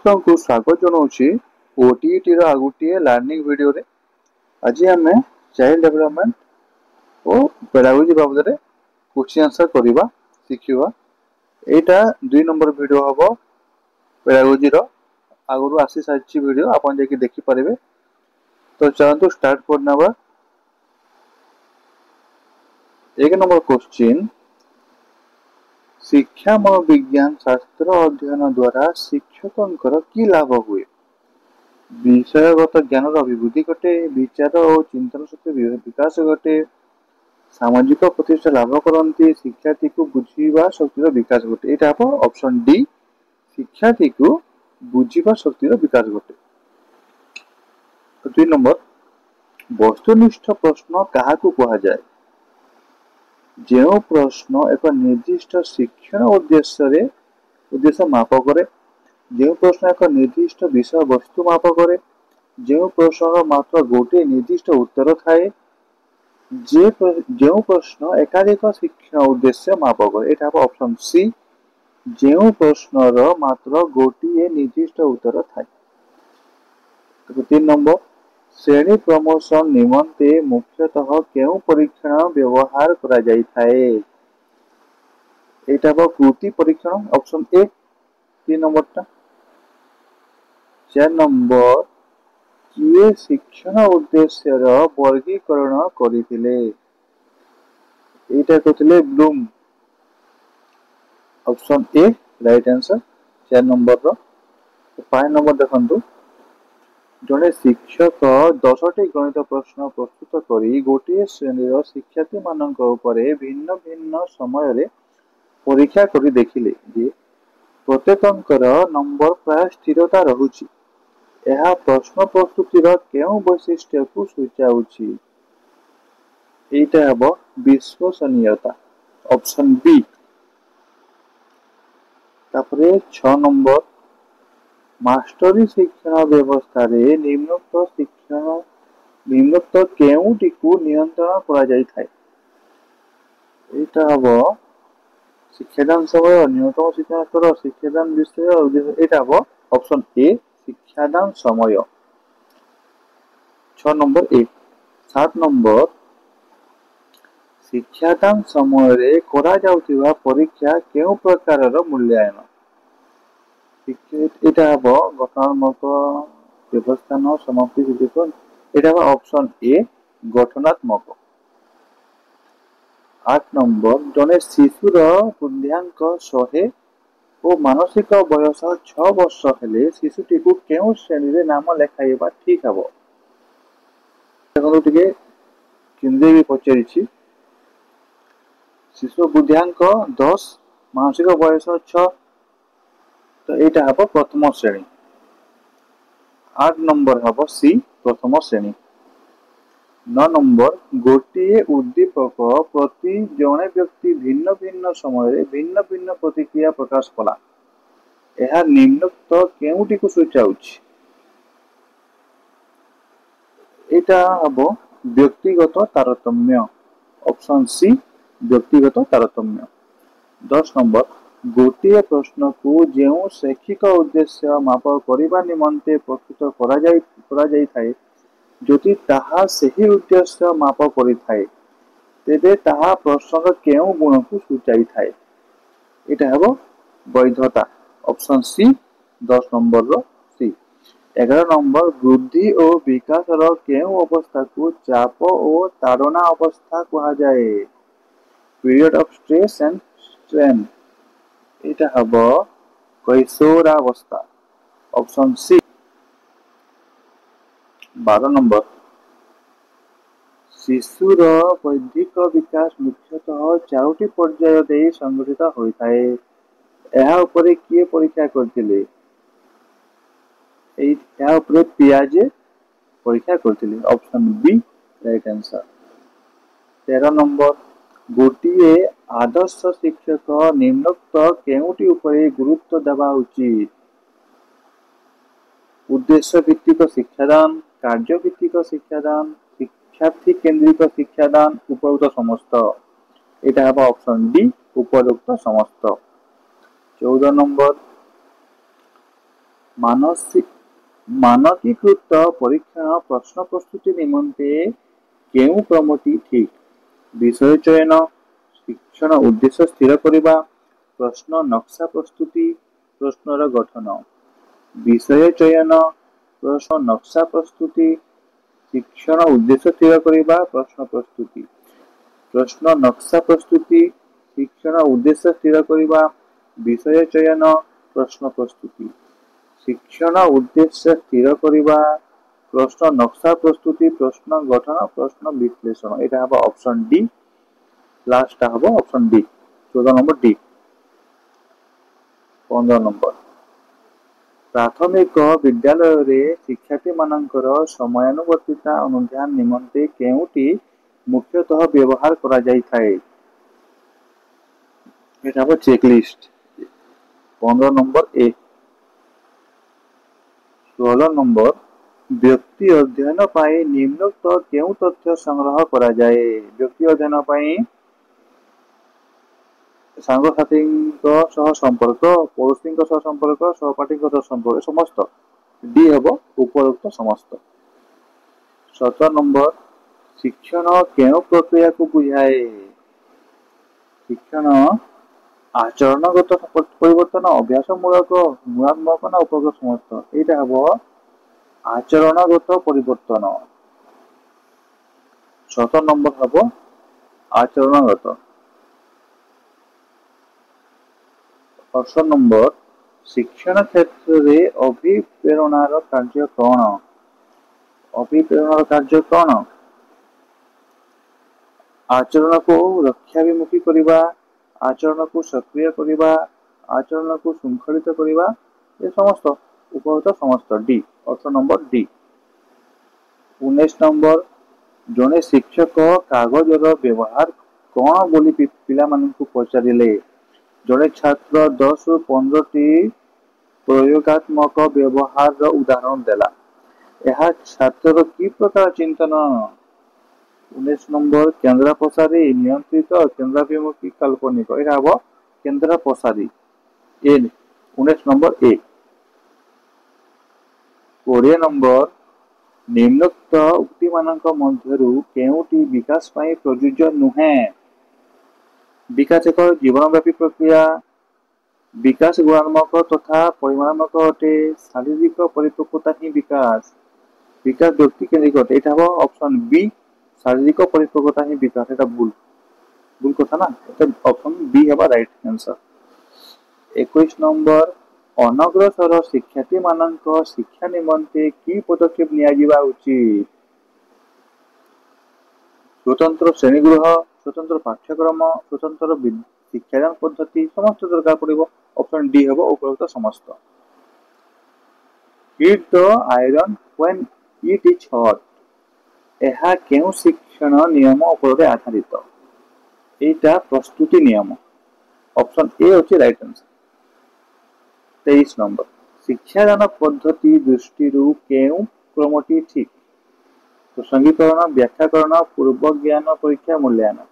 को स्वागत जनाऊँची ओटीईटी रो आगुटिए learning video रे। आज आम चाइल्ड डेवलपमेंट और पेडागोजी बाबद क्वेश्चन आंसर करवा शिखा। एटा 2 नंबर वीडियो हम पेडागोजी रो आगु आसी सारी वीडियो आपन जाके देखि पारे। तो चलते स्टार्ट करना। 1 नंबर क्वेश्चन, शिक्षा मनोविज्ञान शास्त्र अध्ययन द्वारा शिक्षकों की लाभ हुए? विषयगत ज्ञान अभिवृद्धि घटे, विचार और चिंतन शक्ति विकास घटे, सामाजिक प्रतिष्ठा लाभ करती, शिक्षार्थी को बुझा शक्तिर विकास घटे। यहाँ हम ऑप्शन डी शिक्षार्थी को बुझा शक्तिर विकास घटे। 2 नंबर, वस्तुनिष्ठ प्रश्न क्या कह जाए? जो प्रश्न एक निर्दिष्ट शिक्षण उद्देश्य माप करे, जो प्रश्न एक निर्दिष्ट विषय वस्तु माप करे, जो प्रश्न मात्र गोटे निर्दिष्ट उत्तर थाए, जो प्रश्न एकाधिक शिक्षण उद्देश्य माप करे। यहाँ ऑप्शन सी जो प्रश्नर मात्र गोटे निर्दिष्ट उत्तर थाए। 3 नंबर, श्रेणी प्रमोशन निमंते मुख्यतः केउ परीक्षण व्यवहार करा जाई थाए? एटा कृति परीक्षण, ऑप्शन ए 3 नंबर टा। 4 नंबर, किए शिक्षण उद्देश्य वर्गीकरण करथिले? एटा कहथिले Bloom, option A right answer 4 number रो। 5 नंबर देखंतु, जड़े शिक्षक 10टी गणित प्रश्न प्रस्तुत करी गोटे श्रेणी शिक्षार्थी मान भिन्न भिन्न समय परीक्षा करी देखिले जे प्रत्येकंकर नंबर प्राय स्थिरता रहुची। यह प्रश्न प्रस्तुतिर केउ वैशिष्ट्य को सूचाउची? एटा हबो विश्वसनीयता, ऑप्शन बी। तापरे 6 नंबर, मास्टरी शिक्षण व्यवस्था रे निम्नोक्त केउटी को नियंत्रण करा जाई थाए? एटा हबो शिक्षादान समय, न्यूनतम शिक्षण स्तर, शिक्षादान विषय। एटा हबो ऑप्शन ए शिक्षादान समय। 6 नंबर ए। 7 नंबर, शिक्षादान समय रे करा जाउतिबा परीक्षा केउ प्रकार रो मूल्यांकन? এটা হব গঠনাত্মক, ব্যবস্থান, সমাপ্তি বিবেচন। এটা হব অপশন এ গঠনাত্মক। 8 নম্বর, জনে শিশুর বুদ্ধিঙ্ক 100 ও মানসিক বয়স 6 বর্ষ হেলে শিশুটিকে কেউ শ্রেণীরে নাম লেখাইবা ঠিক হব? এখন টিকে কেন্দ্রে भी পচারিছি। শিশু বুদ্ধিঙ্ক 10, মানসিক বয়স 6, तो एटा हबो प्रथम श्रेणी। 8 नंबर हबो सी प्रथम श्रेणी। 9 नंबर, गोटे उद्दीपक प्रति जने व्यक्ति भिन्न भिन्न समय भिन्न भिन्न प्रतिक्रिया प्रकाश कला। यह निम्नोक्त केउटी को सूचाउछि? एटा हबो व्यक्तिगत तारतम्य, ऑप्शन सी व्यक्तिगत तारतम्य। 10 नंबर, गोटे प्रश्न को जो शैक्षिक उद्देश्य माप करने निमंते प्रस्तुत करा जाई थाए, जदि ताहा सही उद्देश्य माप करि थाए तेबे ताहा प्रश्न केउ गुण को सूचाई थाए? एटा हबो वैधता, ऑप्शन सी 10 नंबर रो सी। 11 नंबर, वृद्धि और विकास रो केउ अवस्था को चाप और ताड़ना अवस्था कहा जाए? Period of stress and strain. এটা হবো কৈশোরাবস্থা, ऑप्शन सी। 12 नंबर, शिशुर बौद्धिक विकास मुख्यतः 4टी पर्याय दे संगठित होइथाए। एहा उपरे किए परीक्षा करथिले? एहा उपरे पियाजे परीक्षा करथिले, option B right answer. 13 number, गोटे आदर्श शिक्षक निम्नोक्त केउटी उपरे गुरुत्व देवा उचित? उद्देश्य भित्तिक शिक्षादान, कार्य भित्तिक शिक्षादान, शिक्षार्थी केंद्रिक शिक्षादान, उपयुक्त समस्त। एटा हबो ऑप्शन डी उपयुक्त समस्त। 14 नंबर, मानसिक मानकीकृत परीक्षण प्रश्न प्रस्तुति निमंते केउ क्रमटी ठीक विषय चयन शिक्षण उद्देश्य स्थिर करिबा प्रश्न नक्शा प्रस्तुति प्रश्नर गठन विषय चयन प्रश्न नक्शा प्रस्तुति शिक्षण उद्देश्य स्थिर करिबा प्रश्न प्रस्तुति प्रश्न नक्शा प्रस्तुति शिक्षण उद्देश्य स्थिर करिबा विषय चयन प्रश्न प्रस्तुति शिक्षण उद्देश्य स्थिर करिबा प्रश्न नक्शा प्रस्तुति प्रश्न गठन प्रश्न विश्लेषण एटा हबो ऑप्शन डी लास्ट हबो option D 14 number D 15 number प्राथमिक विद्यालय रे शिक्षार्थी मानकर समयानुवर्तिता अनुध्यान निमंते केउटी मुख्यतः व्यवहार करा जाई थाए एटा हबो चेकलिस्ट 15 नंबर ए 16 नंबर व्यक्ति अध्ययन पाई निम्नोक्त केउ तथ्य संग्रह करा जाए व्यक्ति अध्ययन पाई सांगसाथी सह संपर्क पड़ोशी सह संपर्क सहपाठी सह संपर्क समस्त डी हेबो उपरोक्त समस्त 17 नंबर शिक्षण केउ प्रक्रिया को बुझाए शिक्षण आचरणगत परिवर्तन अभ्यासमूलक गुणात्मक ना उपरोक्त समस्त एटा हेबो आचरणगत परिवर्तन 17 नंबर हेबो आचरणगत 18 नंबर शिक्षण क्षेत्र रे अभिप्रेरणार कार्य कौन अभिप्रेरणार कार्य कौन आचरण को रक्षाभिमुखी करिबा आचरण को सक्रिय करिबा आचरण को शृंखलित करिबा ये समस्त उपरोक्त समस्त डी 18 नंबर डी 19 नंबर जने शिक्षक कागजर व्यवहार कौन बोली पिला मानकु पचारिले जड़े छात्र 10 रु 15 टी प्रयोगात्मक व्यवहार उदाहरण देला यह छात्र की प्रकार चिंतन 19 नंबर केंद्र प्रसारी नियंत्रित केंद्राभिमुखी काल्पनिक यह हम केंद्र प्रसारी ए 19 नंबर ए 20 नंबर निम्नोक्त उक्ति मानक मध्यरु केउटी विकास पाई प्रयोज्य नुहे विकास एक जीवनव्यापी प्रक्रिया विकास गुणात्मक तथा परिमाणात्मक अटे शारीरिक परिपक्वता ही विकास विकास व्यक्ति केंद्रिक अटे एटा हो ऑप्शन बी शारीरिक परिपक्वता ही विकास एटा भूल भूल कथा ना एटा ऑप्शन बी हेबा राइट आंसर 21 नंबर अनग्रसर शिक्षार्थी मानक शिक्षा निमंते की पदक्षेप निया जिबा उचित स्वतंत्र श्रेणीगृह स्वतंत्र पाठ्यक्रम स्वतंत्र शिक्षादान पद्धति समस्त दरकार पड़िबो ऑप्शन डी हेबो उपरोक्त समस्त heat the iron when it is hot एहा केउ शिक्षण नियम उपर आधारित एटा प्रस्तुति नियम ऑप्शन ए होची राइट आंसर 23 नंबर शिक्षादान पद्धति दृष्टि केउ क्रमटी ठीक प्रसंगीकरण व्याख्याकरण पूर्व ज्ञान परीक्षा मूल्यांकन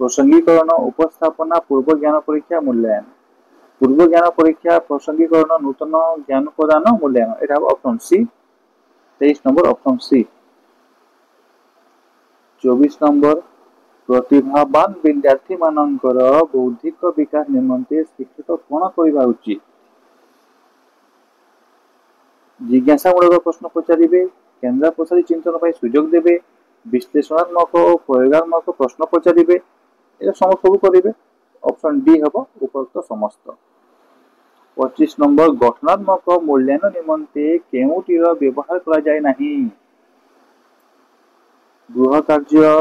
प्रसंगीकरण उपस्थापना पूर्व ज्ञान परीक्षा मूल्यांकन पूर्व ज्ञान परीक्षा प्रसंगीकरण नूतन ज्ञान प्रदान मूल्यांकन एटा option C 23 number option C 24 number प्रतिभावान विद्यार्थी मानकर बौद्धिक विकास निमंते शिक्षक कोन करिबा उचित जिज्ञासामूलक प्रश्न पचारिबे केंद्र प्रसारी चिंतन पाई सुजोग देबे विश्लेषणात्मक प्रयोगात्मक प्रश्न पचारिबे ए समस्त सब करिबे ऑप्शन डी हेबो उपरोक्त समस्त 25 नंबर गठनात्मक मूल्यांकन निमंते केउटीर व्यवहार करा जाय नाही गृह कार्य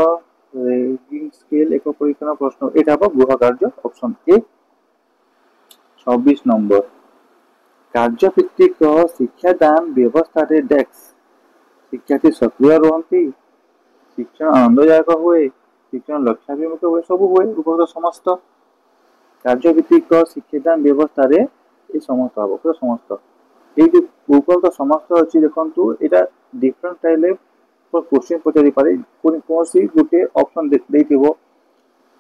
रेटिंग स्केल एक परीक्षण प्रश्न एटा हेबो गृह कार्य ऑप्शन ए 26 नंबर कार्यभित्तिक शिक्षादान व्यवस्था रे डेस्क शिक्षार्थी सक्रिय रहती शिक्षण आनंददायक हुए शिक्षण लक्ष्याभिमुख हुए सब हुए उपरोक्त समस्त कार्यभित्तिक शिक्षादान व्यवस्था रे ए समस्त हम समस्त ये जो उपरोक्त समस्त अच्छी देखु एटा डिफरेंट टाइप क्वेश्चन पचारि पारे कौन सी गोटे ऑप्शन देथिबो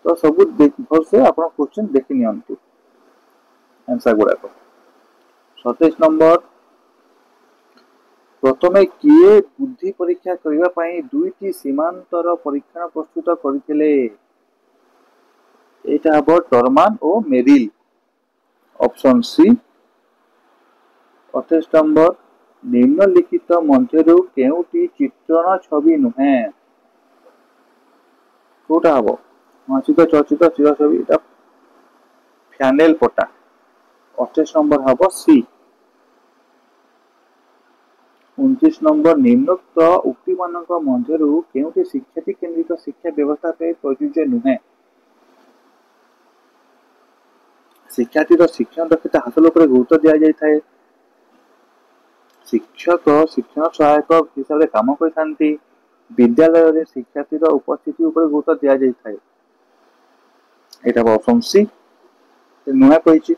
तो सब भल से आपण क्वेश्चन देखि नियंतु आंसर गुडा 27 नंबर प्रथमे किए बुद्धि परीक्षा करबा पई दुईटी सीमांतर परीक्षण प्रस्तुत करथिले एटा हबो टरमान ओ मेरिल ऑप्शन सी 28 नंबर निम्नलिखित मध्यरु केउटी चित्रण छवि नुहे कोटा हबो मानसिक चर्चित चित्र छवि एटा फ्यानेल पटा 28 नंबर हबो सी 29 नंबर निम्नोक्त उक्ति मानक मध्यरु केउटी शिक्षार्थी केंद्रित शिक्षा व्यवस्था पे प्रयोज्य नुहे शिक्षार्थी शिक्षण दक्षता हासिल पर गुरुत्व दिया जाय थाए शिक्षक शिक्षण सहायक हिसाब से काम करथांती विद्यालय रे शिक्षार्थी उपस्थिति ऊपर गुरुत्व दिया जाय थाए एटा ऑप्शन सी नुहे कहिछि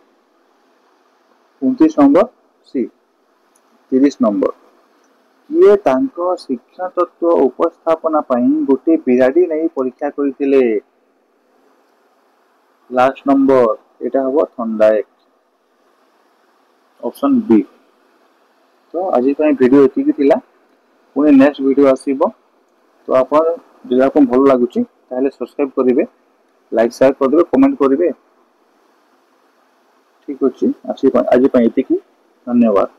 29 नंबर सी 30 नंबर किए तांको शिक्षण तत्व उपस्थापना पई गोटे बिराडी नहीं परीक्षा करथिले लास्ट नंबर एटा हबो थंडाएक ऑप्शन बी तो आज वीडियो एतिकी थिला पुणी नेक्स्ट वीडियो आसीबो तो आपण जे आपन भलो लागुची ताले सब्सक्राइब करिवे लाइक शेयर करदिबे कमेंट करिवे ठीक अछि आज एतिकी धन्यवाद।